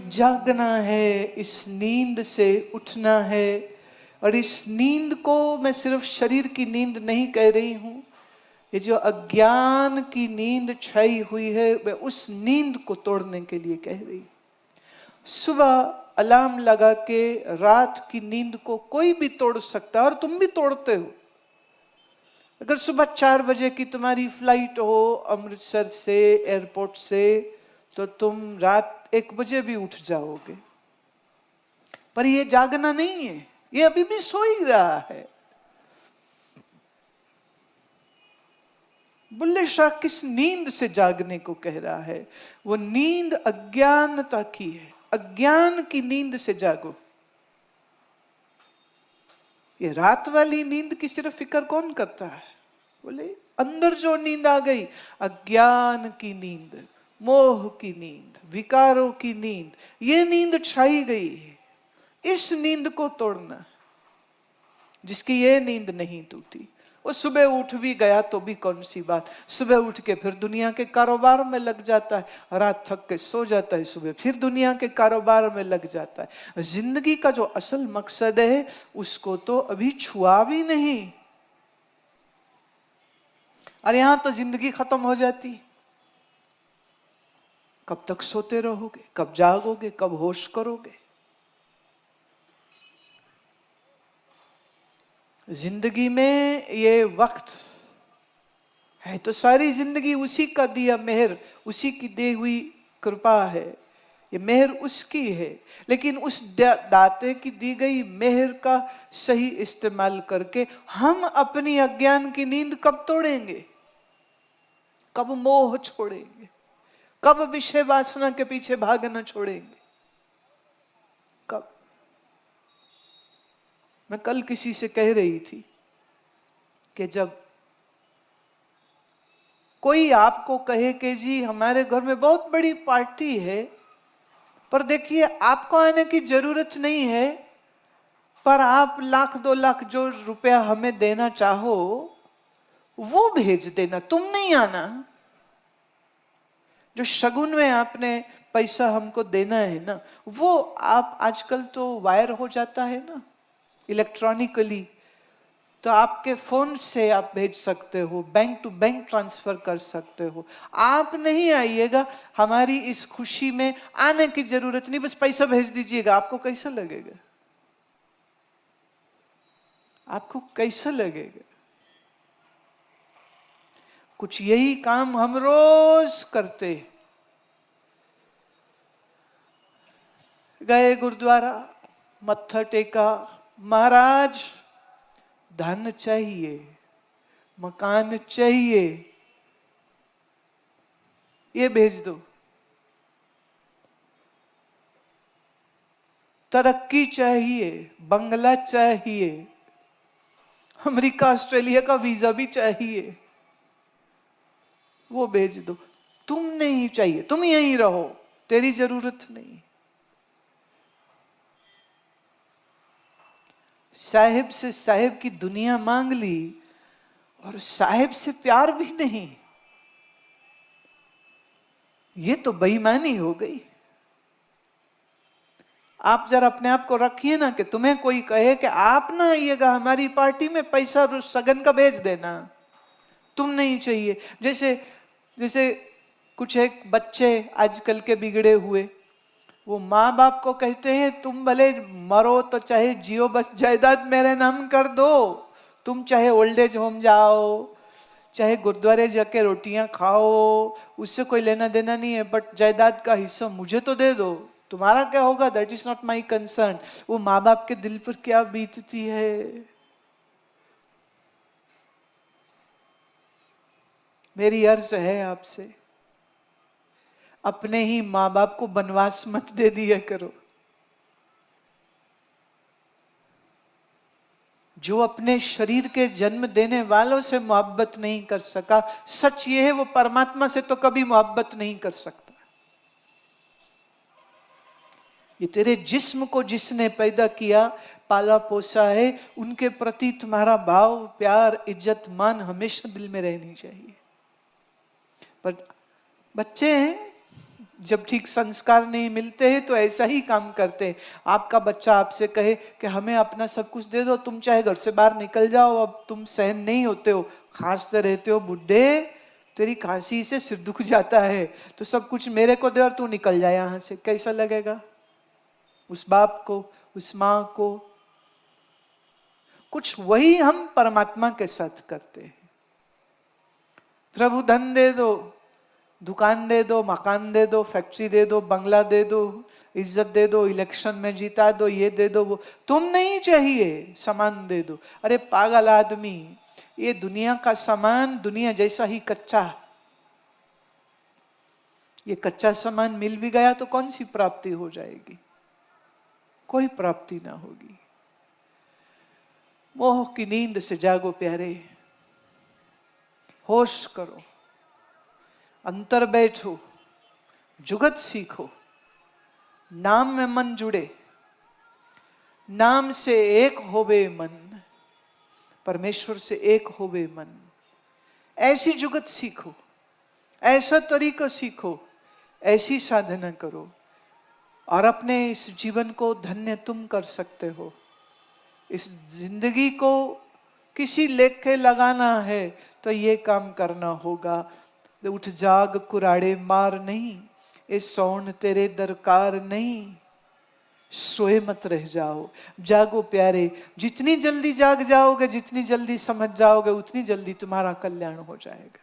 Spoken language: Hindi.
जागना है, इस नींद से उठना है। और इस नींद को मैं सिर्फ शरीर की नींद नहीं कह रही हूं, ये जो अज्ञान की नींद छाई हुई है, मैं उस नींद को तोड़ने के लिए कह रही हूं। सुबह अलार्म लगा के रात की नींद को कोई भी तोड़ सकता है, और तुम भी तोड़ते हो। अगर सुबह 4 बजे की तुम्हारी फ्लाइट हो अमृतसर से, एयरपोर्ट से, तो तुम रात 1 बजे भी उठ जाओगे। पर ये जागना नहीं है, ये अभी भी सो ही रहा है। बुल्ले शाह किस नींद से जागने को कह रहा है? वो नींद अज्ञानता की है। अज्ञान की नींद से जागो। ये रात वाली नींद की सिर्फ फिक्र कौन करता है? बोले अंदर जो नींद आ गई, अज्ञान की नींद, मोह की नींद, विकारों की नींद, ये नींद छाई गई है। इस नींद को तोड़ना। जिसकी ये नींद नहीं टूटी, वो सुबह उठ भी गया तो भी कौन सी बात, सुबह उठ के फिर दुनिया के कारोबार में लग जाता है, रात थक के सो जाता है, सुबह फिर दुनिया के कारोबार में लग जाता है। जिंदगी का जो असल मकसद है उसको तो अभी छुआ भी नहीं। और यहां तो जिंदगी खत्म हो जाती। कब तक सोते रहोगे? कब जागोगे? कब होश करोगे? जिंदगी में ये वक्त है तो सारी जिंदगी उसी का दिया मेहर, उसी की दी हुई कृपा है, ये मेहर उसकी है। लेकिन उस दाते की दी गई मेहर का सही इस्तेमाल करके हम अपनी अज्ञान की नींद कब तोड़ेंगे? कब मोह छोड़ेंगे? कब विषय वासना के पीछे भागना छोड़ेंगे? कब? मैं कल किसी से कह रही थी कि जब कोई आपको कहे कि जी हमारे घर में बहुत बड़ी पार्टी है, पर देखिए आपको आने की जरूरत नहीं है, पर आप 1,00,000-2,00,000 जो रुपया हमें देना चाहो वो भेज देना, तुम नहीं आना। जो शगुन में आपने पैसा हमको देना है ना, वो आप आजकल तो वायर हो जाता है ना इलेक्ट्रॉनिकली, तो आपके फोन से आप भेज सकते हो, बैंक टू बैंक ट्रांसफर कर सकते हो। आप नहीं आइएगा, हमारी इस खुशी में आने की जरूरत नहीं, बस पैसा भेज दीजिएगा। आपको कैसा लगेगा? आपको कैसा लगेगा? कुछ यही काम हम रोज करते। गए गुरुद्वारा, मत्था टेका, महाराज धन चाहिए, मकान चाहिए, ये भेज दो। तरक्की चाहिए, बंगला चाहिए, अमेरिका ऑस्ट्रेलिया का वीजा भी चाहिए, वो भेज दो। तुम नहीं चाहिए, तुम यहीं रहो, तेरी जरूरत नहीं। साहिब से साहिब की दुनिया मांग ली और साहिब से प्यार भी नहीं, ये तो बेईमानी हो गई। आप जरा अपने आप को रखिए ना कि तुम्हें कोई कहे कि आप ना आइएगा हमारी पार्टी में, पैसा सगन का भेज देना, तुम नहीं चाहिए। जैसे जैसे कुछ एक बच्चे आजकल के बिगड़े हुए, वो माँ बाप को कहते हैं तुम भले मरो तो चाहे जियो, बस जायदाद मेरे नाम कर दो। तुम चाहे ओल्ड एज होम जाओ, चाहे गुरुद्वारे जाके रोटियां खाओ, उससे कोई लेना देना नहीं है, बट जायदाद का हिस्सा मुझे तो दे दो। तुम्हारा क्या होगा that is not my concern. वो माँ बाप के दिल पर क्या बीतती है। मेरी अर्ज है आपसे, अपने ही माँ बाप को वनवास मत दे दिया करो। जो अपने शरीर के जन्म देने वालों से मोहब्बत नहीं कर सका, सच ये है वो परमात्मा से तो कभी मोहब्बत नहीं कर सकता। ये तेरे जिस्म को जिसने पैदा किया, पाला पोसा है, उनके प्रति तुम्हारा भाव, प्यार, इज्जत, मान हमेशा दिल में रहनी चाहिए। पर बच्चे हैं, जब ठीक संस्कार नहीं मिलते हैं तो ऐसा ही काम करते हैं। आपका बच्चा आपसे कहे कि हमें अपना सब कुछ दे दो, तुम चाहे घर से बाहर निकल जाओ, अब तुम सहन नहीं होते हो, खांसते रहते हो, बुड्ढे तेरी खांसी से सिर दुख जाता है, तो सब कुछ मेरे को दे और तू निकल जाए यहां से, कैसा लगेगा उस बाप को, उस मां को? कुछ वही हम परमात्मा के साथ करते हैं। प्रभु धन दे दो, दुकान दे दो, मकान दे दो, फैक्ट्री दे दो, बंगला दे दो, इज्जत दे दो, इलेक्शन में जीता दो, ये दे दो, वो तुम नहीं चाहिए, सामान दे दो। अरे पागल आदमी, ये दुनिया का सामान दुनिया जैसा ही कच्चा, ये कच्चा सामान मिल भी गया तो कौन सी प्राप्ति हो जाएगी? कोई प्राप्ति ना होगी। मोह की नींद से जागो प्यारे, होश करो, अंतर बैठो, जुगत सीखो, नाम में मन जुड़े, नाम से एक होवे मन, परमेश्वर से एक होवे मन। ऐसी जुगत सीखो, ऐसा तरीका सीखो, ऐसी साधना करो और अपने इस जीवन को धन्य तुम कर सकते हो। इस जिंदगी को किसी लेखे लगाना है तो ये काम करना होगा। उठ जाग कुराड़े मार नहीं, इस सौन तेरे दरकार नहीं, सोए मत रह जाओ, जागो प्यारे। जितनी जल्दी जाग जाओगे, जितनी जल्दी समझ जाओगे, उतनी जल्दी तुम्हारा कल्याण हो जाएगा।